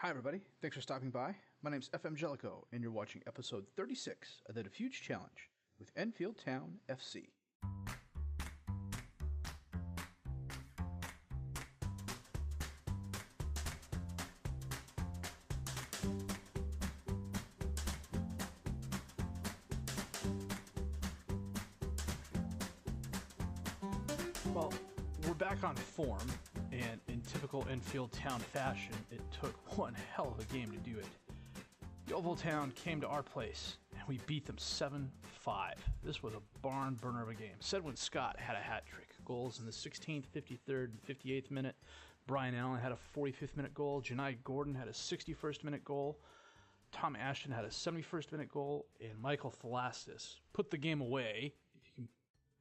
Hi, everybody. Thanks for stopping by. My name's FM Jellico, and you're watching episode 36 of the Dafuge Challenge with Enfield Town FC. Well, we're back on form, and in typical Enfield Town fashion, it took one hell of a game to do it. Yeovil Town came to our place, and we beat them 7-5. This was a barn burner of a game. Sedwin Scott had a hat trick. Goals in the 16th, 53rd, and 58th minute. Brian Allen had a 45th minute goal. Janai Gordon had a 61st minute goal. Tom Ashton had a 71st minute goal. And Michael Thelastis put the game away,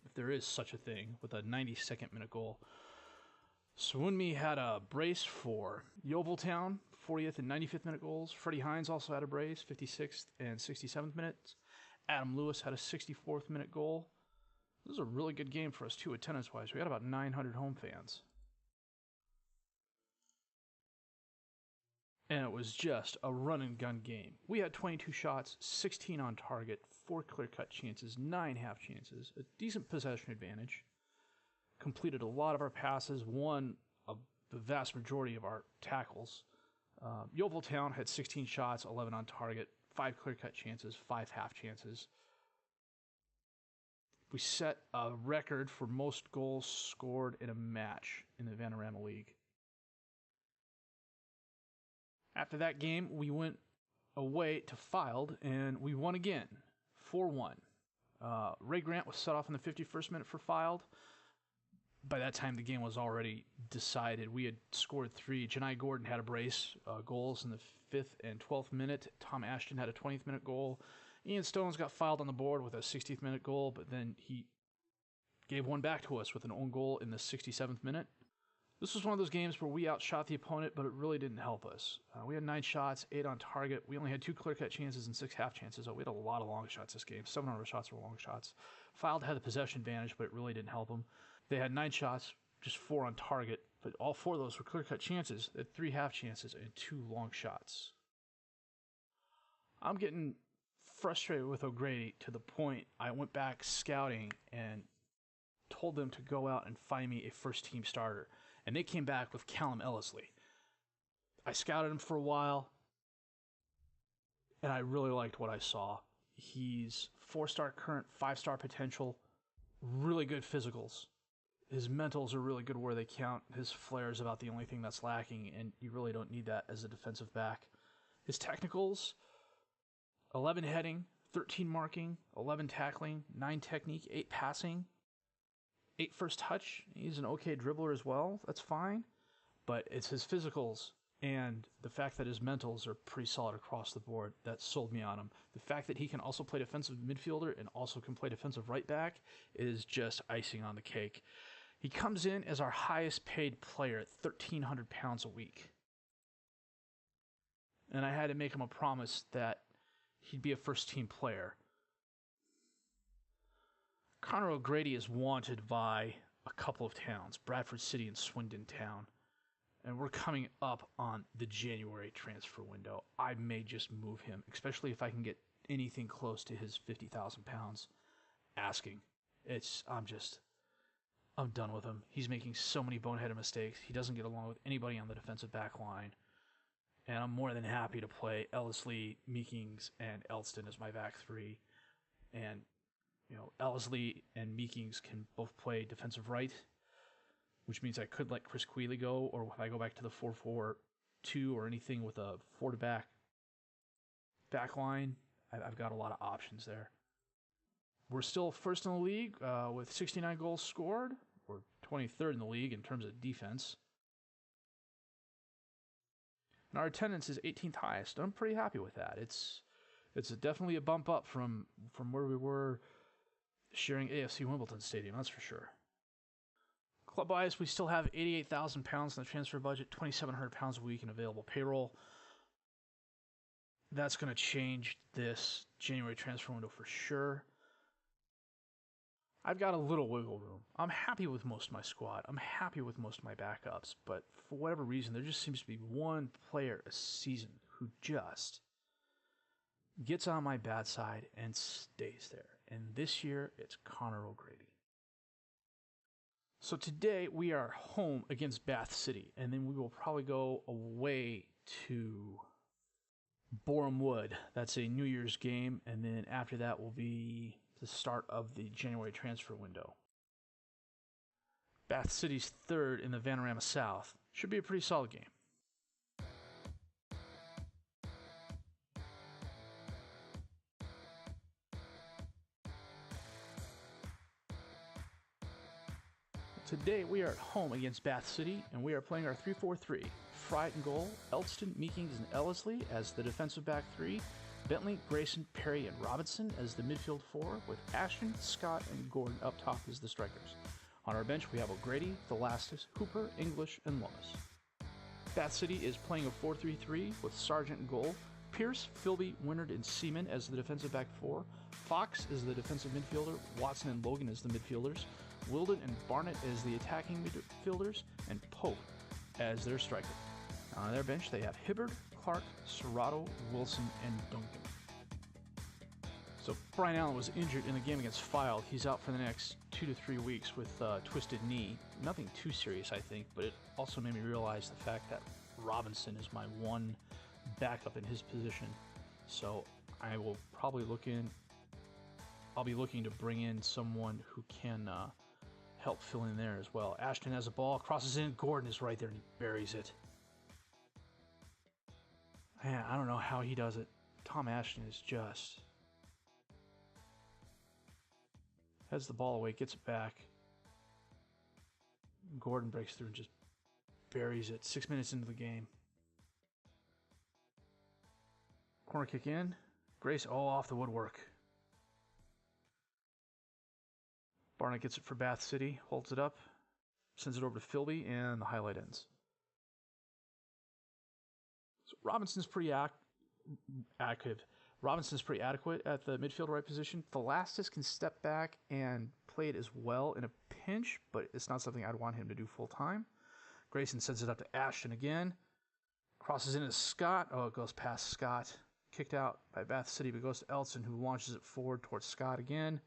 if there is such a thing, with a 92nd minute goal. Swunmi had a brace for Yeovil Town, 40th and 95th minute goals. Freddie Hines also had a brace, 56th and 67th minutes. Adam Lewis had a 64th minute goal. This was a really good game for us too, attendance-wise. We had about 900 home fans. And it was just a run-and-gun game. We had 22 shots, 16 on target, 4 clear-cut chances, 9 half chances, a decent possession advantage. Completed a lot of our passes, won the vast majority of our tackles. Yeovil Town had 16 shots, 11 on target, 5 clear-cut chances, 5 half chances. We set a record for most goals scored in a match in the Vanarama League. After that game, we went away to Enfield, and we won again, 4-1. Ray Grant was set off in the 51st minute for Enfield. By that time, the game was already decided. We had scored 3. Janai Gordon had a brace, goals in the 5th and 12th minute. Tom Ashton had a 20th minute goal. Ian Stones got fouled on the board with a 60th minute goal, but then he gave one back to us with an own goal in the 67th minute. This was one of those games where we outshot the opponent, but it really didn't help us. We had 9 shots, 8 on target. We only had 2 clear-cut chances and 6 half chances. We had a lot of long shots this game. 7 of our shots were long shots. Enfield had the possession advantage, but it really didn't help them. They had 9 shots, just 4 on target, but all 4 of those were clear-cut chances. They had 3 half chances and 2 long shots. I'm getting frustrated with O'Grady to the point I went back scouting and told them to go out and find me a first-team starter. And they came back with Callum Ellisley. I scouted him for a while, and I really liked what I saw. He's 4-star current, 5-star potential, really good physicals. His mentals are really good where they count. His flair is about the only thing that's lacking, and you really don't need that as a defensive back. His technicals, 11 heading, 13 marking, 11 tackling, 9 technique, 8 passing, 8 first touch. He's an okay dribbler as well. That's fine. But it's his physicals and the fact that his mentals are pretty solid across the board that sold me on him. The fact that he can also play defensive midfielder and also can play defensive right back is just icing on the cake. He comes in as our highest paid player at 1,300 pounds a week. And I had to make him a promise that he'd be a first-team player. Connor O'Grady is wanted by a couple of towns, Bradford City and Swindon Town. And we're coming up on the January transfer window. I may just move him, especially if I can get anything close to his 50,000 pounds asking. I'm done with him. He's making so many boneheaded mistakes. He doesn't get along with anybody on the defensive back line. And I'm more than happy to play Ellisley, Meekings, and Elston as my back 3. And Ellisley and Meekings can both play defensive right, which means I could let Chris Queeley go, or if I go back to the 4-4-2 or anything with a 4-back back line, I've got a lot of options there. We're still first in the league with 69 goals scored. We're 23rd in the league in terms of defense. And our attendance is 18th highest. I'm pretty happy with that. It's definitely a bump up from where we were sharing AFC Wimbledon Stadium, that's for sure. Club-wise, we still have 88,000 pounds in the transfer budget, 2,700 pounds a week in available payroll. That's going to change this January transfer window for sure. I've got a little wiggle room. I'm happy with most of my squad. I'm happy with most of my backups. But for whatever reason, there just seems to be one player a season who just gets on my bad side and stays there. And this year, it's Connor O'Grady. So today, we are home against Bath City. And then we will probably go away to Boreham Wood. That's a New Year's game. And then after that will be the start of the January transfer window. Bath City's third in the Vanarama South. Should be a pretty solid game. Today we are at home against Bath City, and we are playing our 3-4-3. Fright and goal, Elston, Meekings, and Ellesley as the defensive back three, Bentley, Grayson, Perry, and Robinson as the midfield four, with Ashton, Scott, and Gordon up top as the strikers. On our bench, we have O'Grady, Thelastis, Hooper, English, and Lomas. Bath City is playing a 4-3-3 with Sargent in goal, Pierce, Philby, Winard, and Seaman as the defensive back four, Fox is the defensive midfielder, Watson and Logan as the midfielders, Wilden and Barnett as the attacking midfielders, and Pope as their striker. On their bench, they have Hibbard, Clark, Serrato, Wilson, and Duncan. So Brian Allen was injured in the game against Fylde. He's out for the next 2 to 3 weeks with a twisted knee. Nothing too serious, I think, but it also made me realize the fact that Robinson is my one backup in his position. So I will probably I'll be looking to bring in someone who can help fill in there as well. Ashton has a ball, crosses in, Gordon is right there and he buries it. Man, I don't know how he does it. Tom Ashton is just... heads the ball away, gets it back. Gordon breaks through and just buries it. 6 minutes into the game. Corner kick in. Grace, off the woodwork. Barnett gets it for Bath City, holds it up, sends it over to Philby, and the highlight ends. So Robinson's pretty active. Robinson's pretty adequate at the midfield right position. Thelastis can step back and play it as well in a pinch, but it's not something I'd want him to do full time. Grayson sends it up to Ashton again. Crosses into Scott. It goes past Scott. Kicked out by Bath City, but goes to Elson, who launches it forward towards Scott again.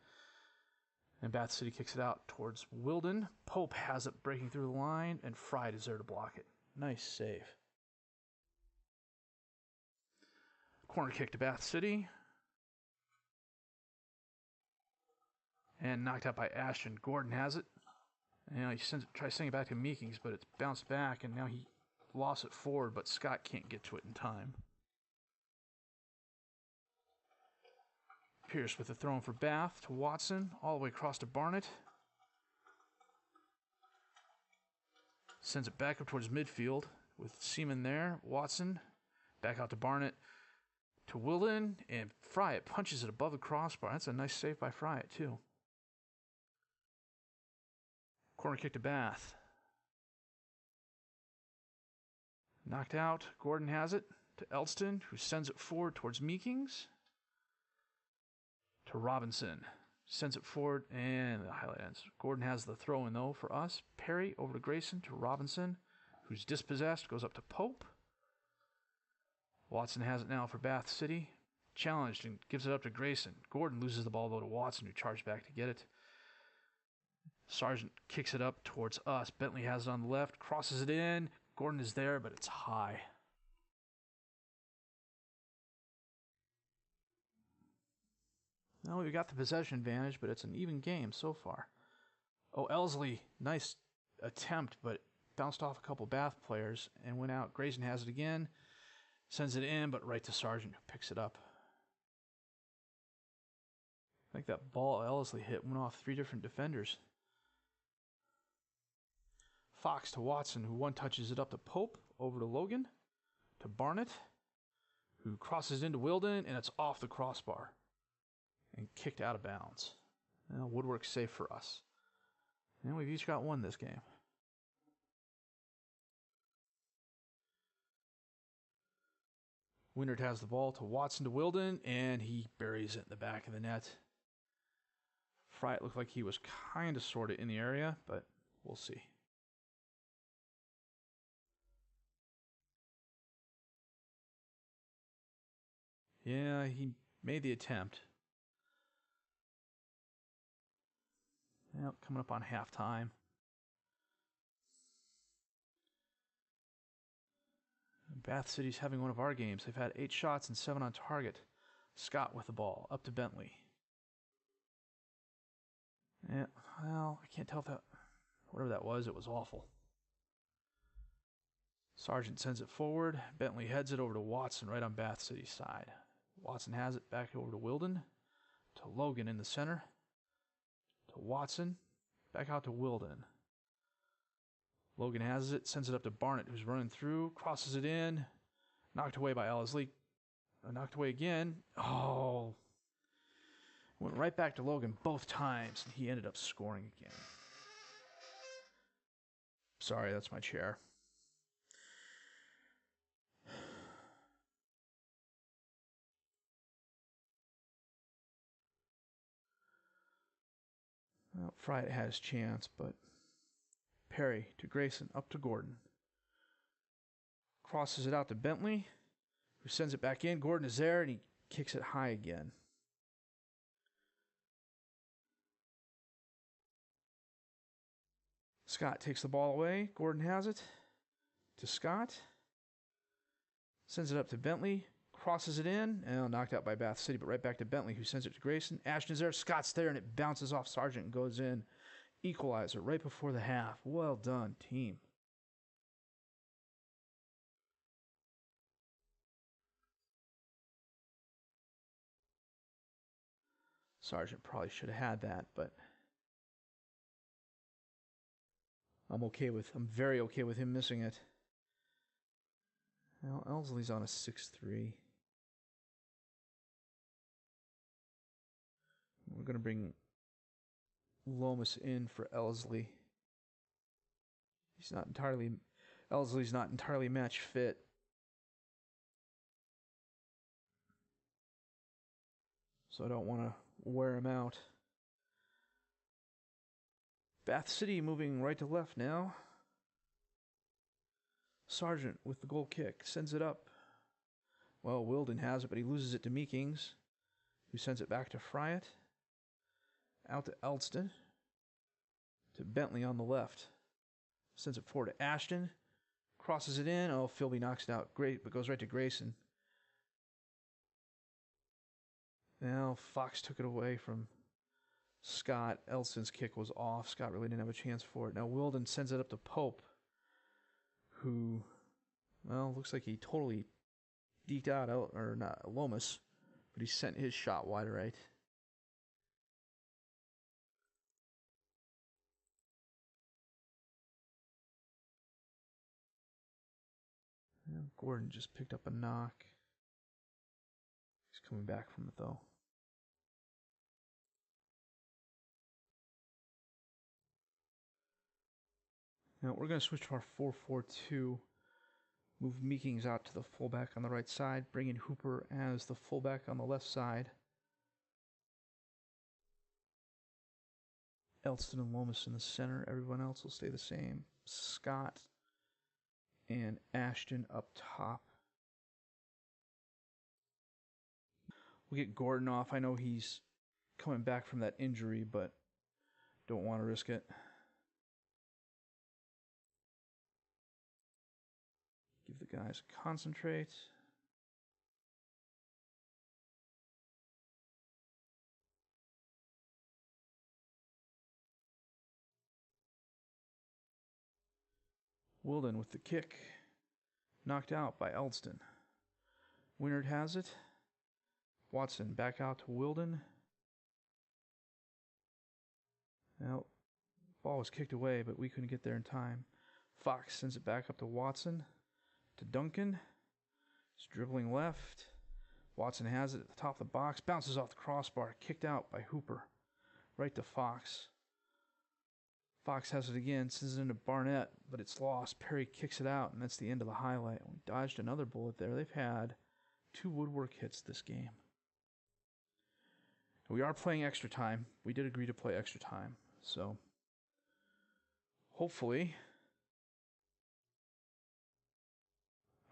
And Bath City kicks it out towards Wilden. Pope has it breaking through the line, and Fried is there to block it. Nice save. Corner kick to Bath City. And knocked out by Ashton. Gordon has it. And he tries to send it back to Meekings, but it's bounced back, and now he lost it forward, but Scott can't get to it in time. Pierce with the throw in for Bath to Watson, all the way across to Barnett. Sends it back up towards midfield with Seaman there. Watson back out to Barnett to Wilden, and Fryatt punches it above the crossbar. That's a nice save by Fryatt, too. Corner kick to Bath. Knocked out. Gordon has it to Elston, who sends it forward towards Meekings. To Robinson. Sends it forward, and the highlight ends. Gordon has the throw-in, though, for us. Perry over to Grayson to Robinson, who's dispossessed, goes up to Pope. Watson has it now for Bath City. Challenged and gives it up to Grayson. Gordon loses the ball, though, to Watson, who charged back to get it. Sargent kicks it up towards us. Bentley has it on the left, crosses it in. Gordon is there, but it's high. Now we've got the possession advantage, but it's an even game so far. Ellesley, nice attempt, but bounced off a couple Bath players and went out. Grayson has it again, sends it in, but right to Sargent, who picks it up. I think that ball Ellesley hit went off 3 different defenders. Fox to Watson, who one touches it up to Pope, over to Logan, to Barnett, who crosses into Wilden, and it's off the crossbar and kicked out of bounds. Now Woodwork's safe for us. And we've each got one this game. Winard has the ball to Watson to Wilden, and he buries it in the back of the net. Fright looked like he was kind of sort of in the area, but we'll see. Yeah, he made the attempt. Well, coming up on halftime. Bath City's having one of our games. They've had 8 shots and 7 on target. Scott with the ball, up to Bentley. Yeah, well, I can't tell if that... Whatever that was, it was awful. Sargent sends it forward. Bentley heads it over to Watson right on Bath City's side. Watson has it back over to Wilden. To Logan in the center. To Watson. Back out to Wilden. Logan has it, sends it up to Barnett, who's running through, crosses it in. Knocked away by Ellesley. Knocked away again. Oh. Went right back to Logan both times, and he ended up scoring again. Sorry, that's my chair. Well, Friday had his chance, but Perry to Grayson, up to Gordon. Crosses it out to Bentley, who sends it back in. Gordon is there, and he kicks it high again. Scott takes the ball away. Gordon has it. To Scott. Sends it up to Bentley. Crosses it in. And knocked out by Bath City, but right back to Bentley, who sends it to Grayson. Ashton is there. Scott's there, and it bounces off Sargent and goes in. Equalizer right before the half. Well done, team. Sargent probably should have had that, but I'm very okay with him missing it. Well, Elsley's on a 6-3. We're going to bring Lomas in for Elsley. Elsley's not entirely match fit. So I don't want to wear him out. Bath City moving right to left now. Sargent with the goal kick. Sends it up. Well, Wilden has it, but he loses it to Meekings, who sends it back to Friat. Out to Eldston. To Bentley on the left. Sends it forward to Ashton. Crosses it in. Oh, Philby knocks it out. Great, but goes right to Grayson. Now Fox took it away from Scott. Elston's kick was off. Scott really didn't have a chance for it. Now Wilden sends it up to Pope, who, well, looks like he totally deked out, or not, Lomas, but he sent his shot wide right. And Gordon just picked up a knock. He's coming back from it, though. Now we're going to switch to our 4-4-2. Move Meekings out to the fullback on the right side. Bring in Hooper as the fullback on the left side. Elston and Lomas in the center. Everyone else will stay the same. Scott and Ashton up top. We'll get Gordon off. I know he's coming back from that injury, but don't want to risk it. Give the guys a concentrate. Wilden with the kick. Knocked out by Eldston. Winard has it. Watson back out to Wilden. Well, ball was kicked away, but we couldn't get there in time. Fox sends it back up to Watson. To Duncan. He's dribbling left. Watson has it at the top of the box. Bounces off the crossbar. Kicked out by Hooper. Right to Fox. Fox has it again. Sends it into Barnett, but it's lost. Perry kicks it out, and that's the end of the highlight. We dodged another bullet there. They've had 2 woodwork hits this game. We are playing extra time. We did agree to play extra time. So, hopefully...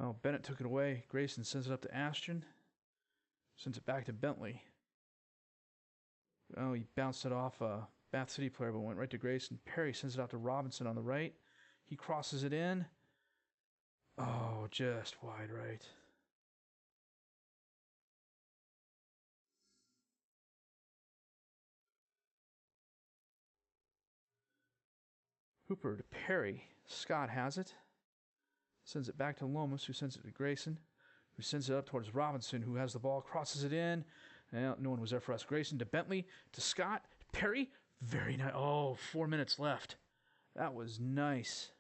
Oh, Bennett took it away. Grayson sends it up to Ashton. Sends it back to Bentley. Oh, he bounced it off a Bath City player, but went right to Grayson. Perry sends it out to Robinson on the right. He crosses it in. Oh, just wide right. Hooper to Perry. Scott has it. Sends it back to Lomas, who sends it to Grayson, who sends it up towards Robinson, who has the ball, crosses it in. Well, no one was there for us. Grayson to Bentley, to Scott, to Perry. Very nice. Oh, 4 minutes left. That was nice.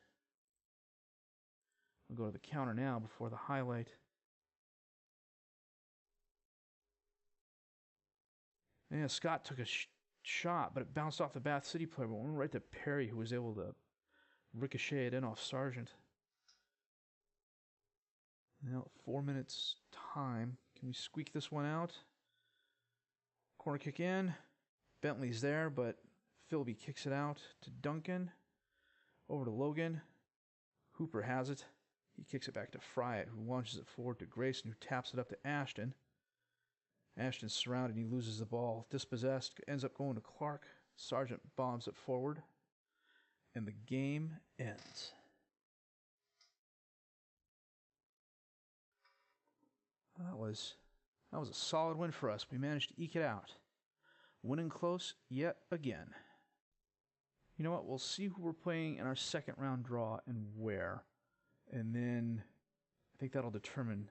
We'll go to the counter now before the highlight. Yeah, Scott took a shot, but it bounced off the Bath City player, but went right to Perry, who was able to ricochet it in off Sargent. Now, 4 minutes time. Can we squeak this one out? Corner kick in. Bentley's there, but Philby kicks it out to Duncan. Over to Logan. Hooper has it. He kicks it back to Fryatt, who launches it forward to Grayson, who taps it up to Ashton. Ashton's surrounded. He loses the ball. Dispossessed. Ends up going to Clark. Sargent bombs it forward. And the game ends. That was a solid win for us. We managed to eke it out. Winning close yet again. You know what? We'll see who we're playing in our second round draw and where. And then I think that'll determine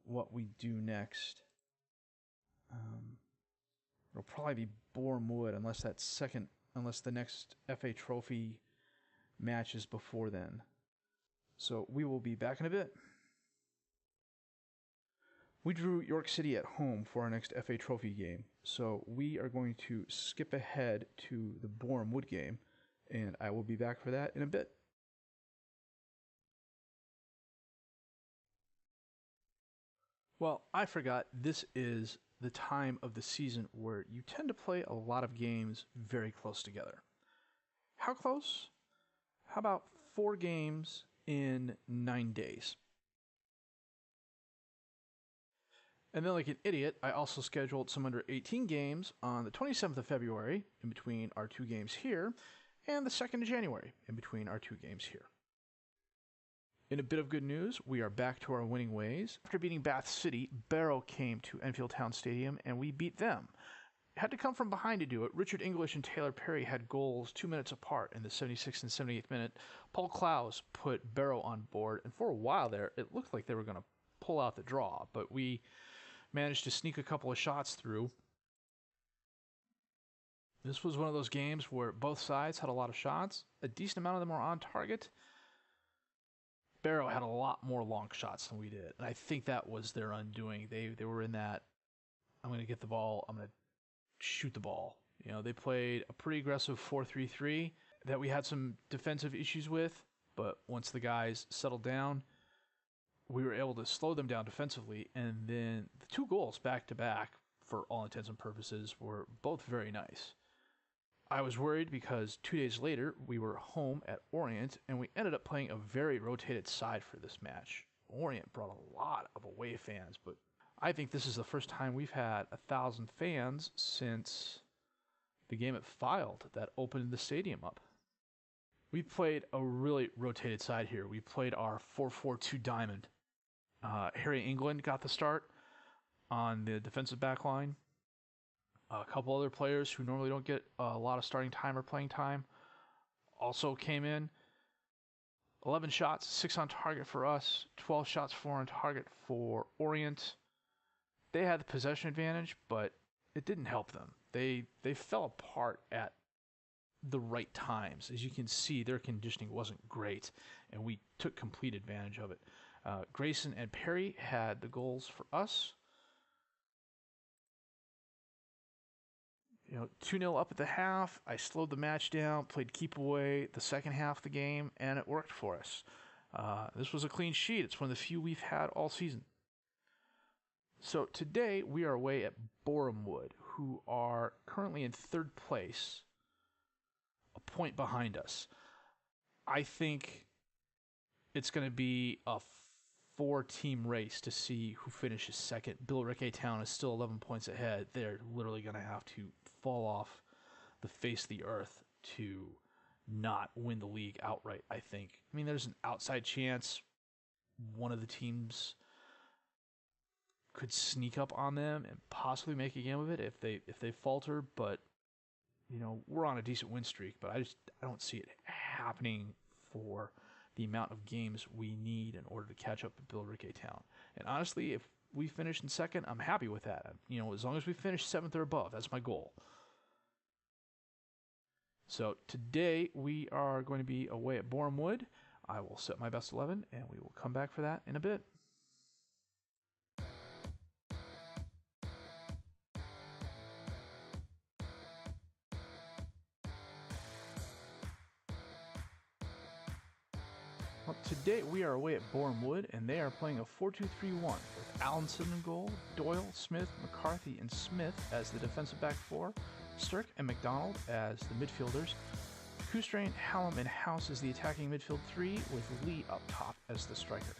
what we do next. It'll probably be Boreham Wood unless the next FA Trophy match is before then. So we will be back in a bit. We drew York City at home for our next FA Trophy game, so we are going to skip ahead to the Boreham Wood game, and I will be back for that in a bit. Well, I forgot, this is the time of the season where you tend to play a lot of games very close together. How close? How about 4 games in 9 days? And then like an idiot, I also scheduled some under 18 games on the 27th of February in between our 2 games here, and the 2nd of January in between our 2 games here. In a bit of good news, we are back to our winning ways. After beating Bath City, Barrow came to Enfield Town Stadium, and we beat them. Had to come from behind to do it. Richard English and Taylor Perry had goals 2 minutes apart in the 76th and 78th minute. Paul Klaus put Barrow on board, and for a while there, it looked like they were going to pull out the draw, but we managed to sneak a couple of shots through. This was one of those games where both sides had a lot of shots. A decent amount of them were on target. Barrow had a lot more long shots than we did, and I think that was their undoing. They were in that, I'm going to get the ball, I'm going to shoot the ball. You know, they played a pretty aggressive 4-3-3 that we had some defensive issues with, but once the guys settled down, we were able to slow them down defensively, and then the 2 goals back-to-back, for all intents and purposes, were both very nice. I was worried because 2 days later, we were home at Orient, and we ended up playing a very rotated side for this match. Orient brought a lot of away fans, but I think this is the first time we've had 1,000 fans since the game at Filed that opened the stadium up. We played a really rotated side here. We played our 4-4-2 diamond. Harry England got the start on the defensive back line. A couple other players who normally don't get a lot of starting time or playing time also came in. 11 shots, 6 on target for us, 12 shots, 4 on target for Orient. They had the possession advantage, but it didn't help them. They fell apart at the right times. As you can see, their conditioning wasn't great, and we took complete advantage of it. Grayson and Perry had the goals for us. 2-0 up at the half. I slowed the match down, played keep away the second half of the game, and it worked for us. This was a clean sheet. It's one of the few we've had all season. So today we are away at Boreham Wood, who are currently in third place, a point behind us. I think it's going to be a four-team race to see who finishes second. Billericay Town is still 11 points ahead. They're literally going to have to fall off the face of the earth to not win the league outright, I think. I mean, there's an outside chance one of the teams could sneak up on them and possibly make a game of it if they falter, but you know, we're on a decent win streak, but I don't see it happening for the amount of games we need in order to catch up to Billericay Town. And honestly, if we finish in second, I'm happy with that. You know, as long as we finish seventh or above, that's my goal. So today we are going to be away at Boreham Wood. I will set my best 11, and we will come back for that in a bit. Well, today we are away at Boreham Wood, and they are playing a 4-2-3-1 with Allenson in goal, Doyle, Smith, McCarthy, and Smith as the defensive back four, Stirk and McDonald as the midfielders, Kustrain, Hallam, and House as the attacking midfield three, with Lee up top as the striker.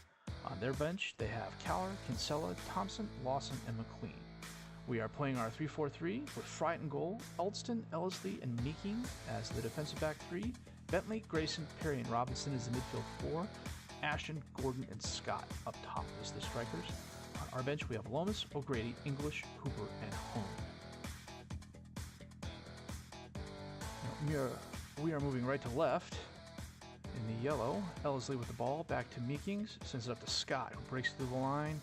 On their bench, they have Cowler, Kinsella, Thompson, Lawson, and McLean. We are playing our 3-4-3 with Fright in goal, Eldston, Ellesley, and Meeking as the defensive back three, Bentley, Grayson, Perry, and Robinson as the midfield four, Ashton, Gordon, and Scott up top as the strikers. On our bench, we have Lomas, O'Grady, English, Hooper, and Hone. We are moving right to left in the yellow. Ellesley with the ball, back to Meekings, sends it up to Scott, who breaks through the line,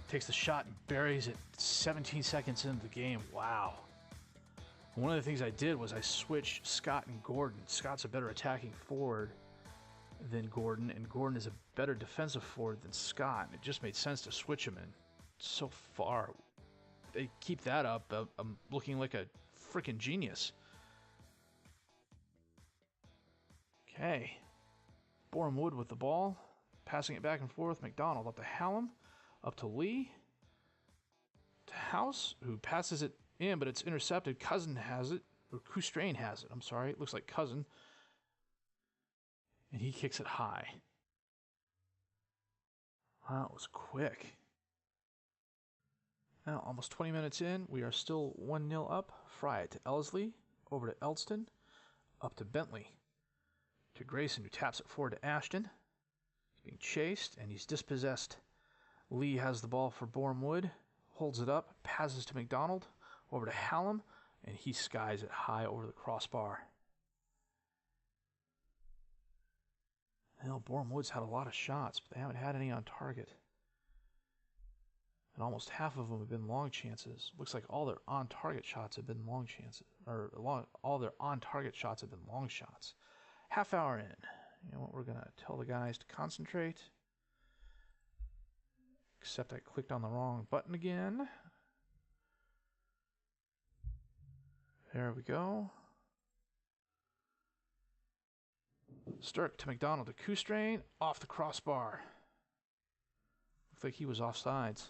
takes the shot and buries it 17 seconds into the game. Wow. One of the things I did was I switched Scott and Gordon. Scott's a better attacking forward than Gordon, and Gordon is a better defensive forward than Scott. It just made sense to switch them, and so far, they keep that up. I'm looking like a freaking genius. Okay. Boreham Wood with the ball, passing it back and forth. McDonald up to Hallam, up to Lee, to House, who passes it in, but it's intercepted. Cousin has it, or Kustrain has it. I'm sorry, it looks like Cousin. And he kicks it high. Wow, that was quick. Now, almost 20 minutes in, we are still 1-0 up. Fry it to Ellesley, over to Eldston, up to Bentley, to Grayson, who taps it forward to Ashton. He's being chased, and he's dispossessed. Lee has the ball for Boreham Wood, holds it up, passes to McDonald, over to Hallam, and he skies it high over the crossbar. Well, Boreham Wood's had a lot of shots, but they haven't had any on target. And almost half of them have been long chances. Looks like all their on-target shots have been long chances, or all their on-target shots have been long shots. Half hour in. You know what? We're going to tell the guys to concentrate. Except I clicked on the wrong button again. There we go. Stirk to McDonald to Kustrain, off the crossbar. Looked like he was offsides.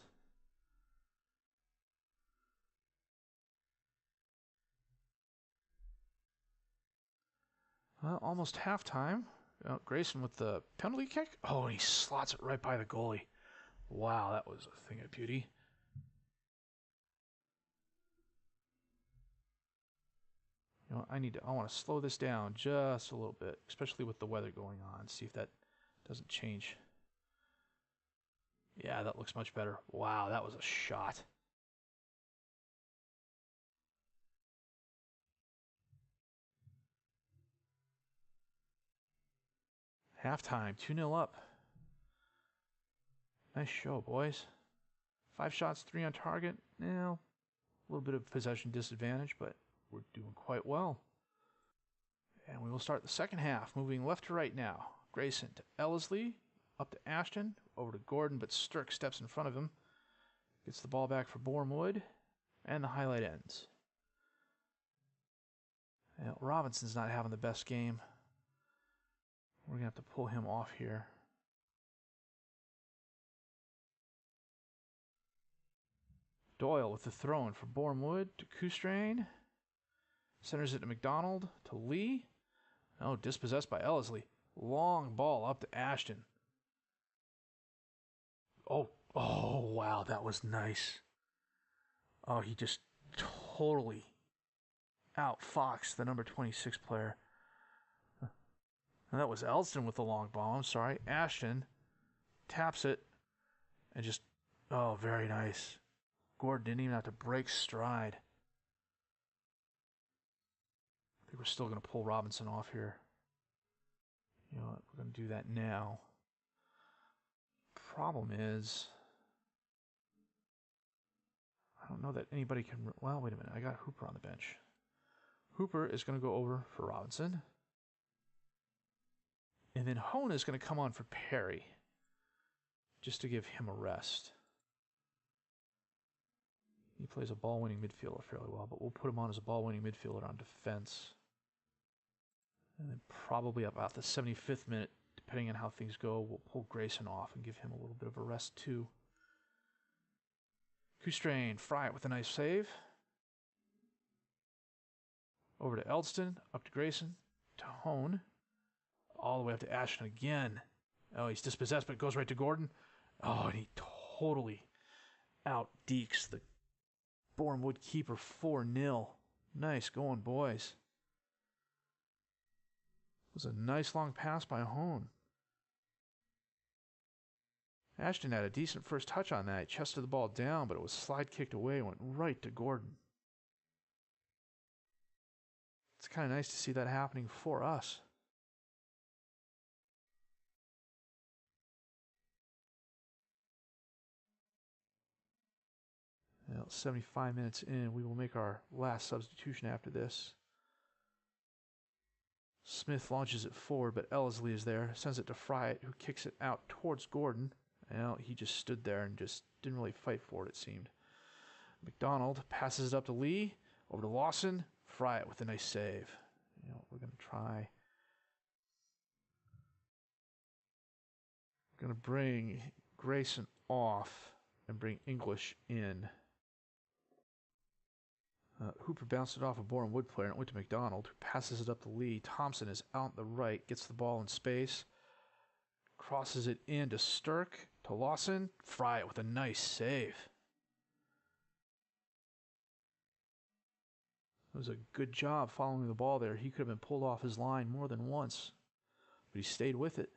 Well, almost halftime. Grayson with the penalty kick. Oh, and he slots it right by the goalie. Wow, that was a thing of beauty. You know, I want to slow this down just a little bit, especially with the weather going on. See if that doesn't change. Yeah, that looks much better. Wow, that was a shot. Halftime, 2-0 up. Nice show, boys. 5 shots, 3 on target. Now, a little bit of possession disadvantage, but we're doing quite well. And we will start the second half, moving left to right now. Grayson to Ellesley, up to Ashton, over to Gordon, but Stirk steps in front of him. Gets the ball back for Boreham Wood, and the highlight ends. Now, Robinson's not having the best game. We're going to have to pull him off here. Doyle with the throw-in for Boreham Wood to Kustrain. Centers it to McDonald, to Lee. Oh, dispossessed by Ellesley. Long ball up to Ashton. Oh, wow, that was nice. Oh, he just totally outfoxed the number 26 player. And that was Elston with the long ball. I'm sorry. Ashton taps it and just, oh, very nice. Gordon didn't even have to break stride. I think we're still going to pull Robinson off here. You know what? We're going to do that now. Problem is, I don't know that anybody can... Well, wait a minute. I got Hooper on the bench. Hooper is going to go over for Robinson. And then Hone is going to come on for Perry, just to give him a rest. He plays a ball-winning midfielder fairly well, but we'll put him on as a ball-winning midfielder on defense. And then probably about the 75th minute, depending on how things go, we'll pull Grayson off and give him a little bit of a rest too. Kustrain, fry it with a nice save. Over to Eldston, up to Grayson, to Hone. All the way up to Ashton again. Oh, he's dispossessed, but it goes right to Gordon. Oh, and he totally out-dekes the Boreham Wood keeper 4-0. Nice going, boys. It was a nice long pass by Hone. Ashton had a decent first touch on that. He chested the ball down, but it was slide kicked away and went right to Gordon. It's kind of nice to see that happening for us. Well, 75 minutes in, we will make our last substitution after this. Smith launches it forward, but Ellesley is there. Sends it to Fryatt, who kicks it out towards Gordon. Well, he just stood there and just didn't really fight for it, it seemed. McDonald passes it up to Lee. Over to Lawson. Fryatt with a nice save. You know, we're going to try. We're going to bring Grayson off and bring English in. Hooper bounced it off a Boreham Wood player and it went to McDonald, who passes it up to Lee. Thompson is out the right, gets the ball in space, crosses it in to Stirk, to Lawson. Fryatt with a nice save. It was a good job following the ball there. He could have been pulled off his line more than once, but he stayed with it.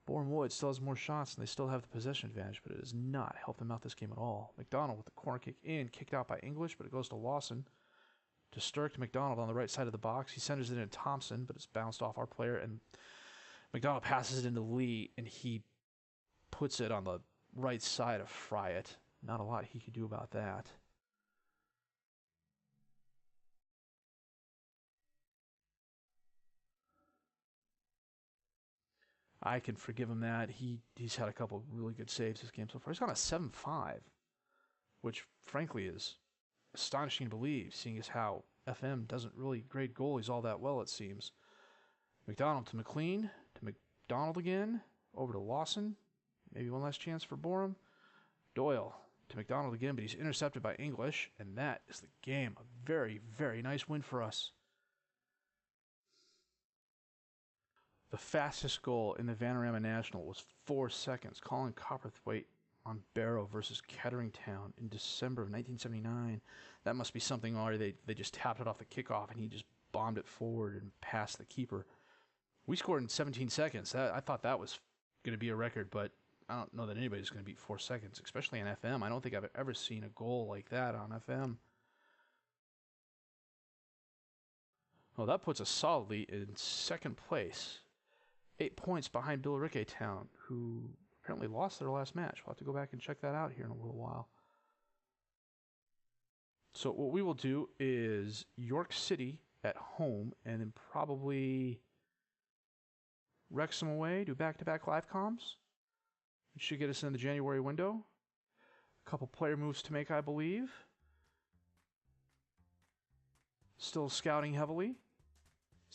Boreham Wood still has more shots and they still have the possession advantage, but it has not helped them out this game at all. McDonald with the corner kick in, kicked out by English, but it goes to Lawson. To Stirk, to McDonald on the right side of the box. He centers it in Thompson, but it's bounced off our player, and McDonald passes it into Lee, and he puts it on the right side of Fryatt. Not a lot he could do about that. I can forgive him that. He's had a couple of really good saves this game so far. He's got a 7-5, which frankly is astonishing to believe, seeing as how FM doesn't really grade goalies all that well, it seems. McDonald to McLean, to McDonald again, over to Lawson. Maybe one last chance for Boreham. Doyle to McDonald again, but he's intercepted by English, and that is the game. A very, very nice win for us. The fastest goal in the Vanarama National was 4 seconds. Colin Copperthwaite on Barrow versus Kettering Town in December of 1979. That must be something already. They just tapped it off the kickoff, and he just bombed it forward and past the keeper. We scored in 17 seconds. I thought that was going to be a record, but I don't know that anybody's going to beat 4 seconds, especially in FM. I don't think I've ever seen a goal like that on FM. Well, that puts us solidly in second place. 8 points behind Billericay Town, who apparently lost their last match. We'll have to go back and check that out here in a little while. So what we will do is York City at home, and then probably Wrexham away, do back-to-back live comms. It should get us in the January window. A couple player moves to make, I believe. Still scouting heavily.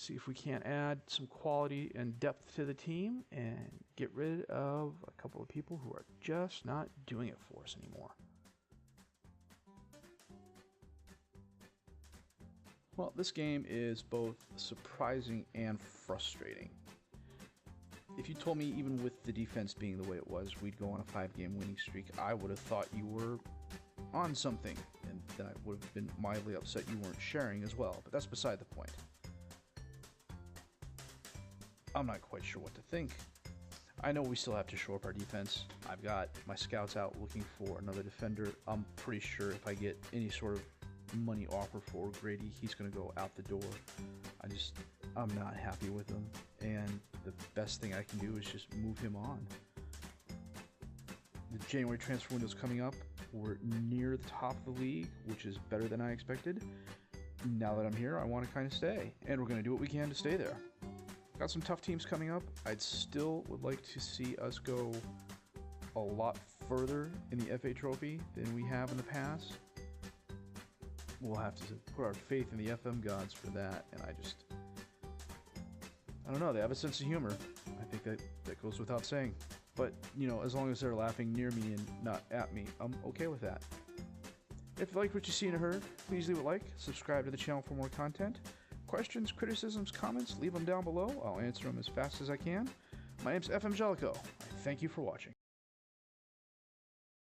See if we can't add some quality and depth to the team and get rid of a couple of people who are just not doing it for us anymore. Well, this game is both surprising and frustrating. If you told me even with the defense being the way it was, we'd go on a 5-game winning streak, I would have thought you were on something, and then I would have been mildly upset you weren't sharing as well, but that's beside the point. I'm not quite sure what to think. I know we still have to shore up our defense. I've got my scouts out looking for another defender. I'm pretty sure if I get any sort of money offer for Grady, he's going to go out the door. I'm not happy with him, and the best thing I can do is just move him on. The January transfer window is coming up. We're near the top of the league, which is better than I expected. Now that I'm here, I want to kind of stay, and we're going to do what we can to stay there. Got some tough teams coming up. I'd still would like to see us go a lot further in the FA Trophy than we have in the past. We'll have to put our faith in the FM gods for that, and I don't know, they have a sense of humor. I think that goes without saying. But, you know, as long as they're laughing near me and not at me, I'm okay with that. If you like what you see and heard, please leave a like, subscribe to the channel for more content. Questions, criticisms, comments, leave them down below. I'll answer them as fast as I can. My name's FM18. I thank you for watching.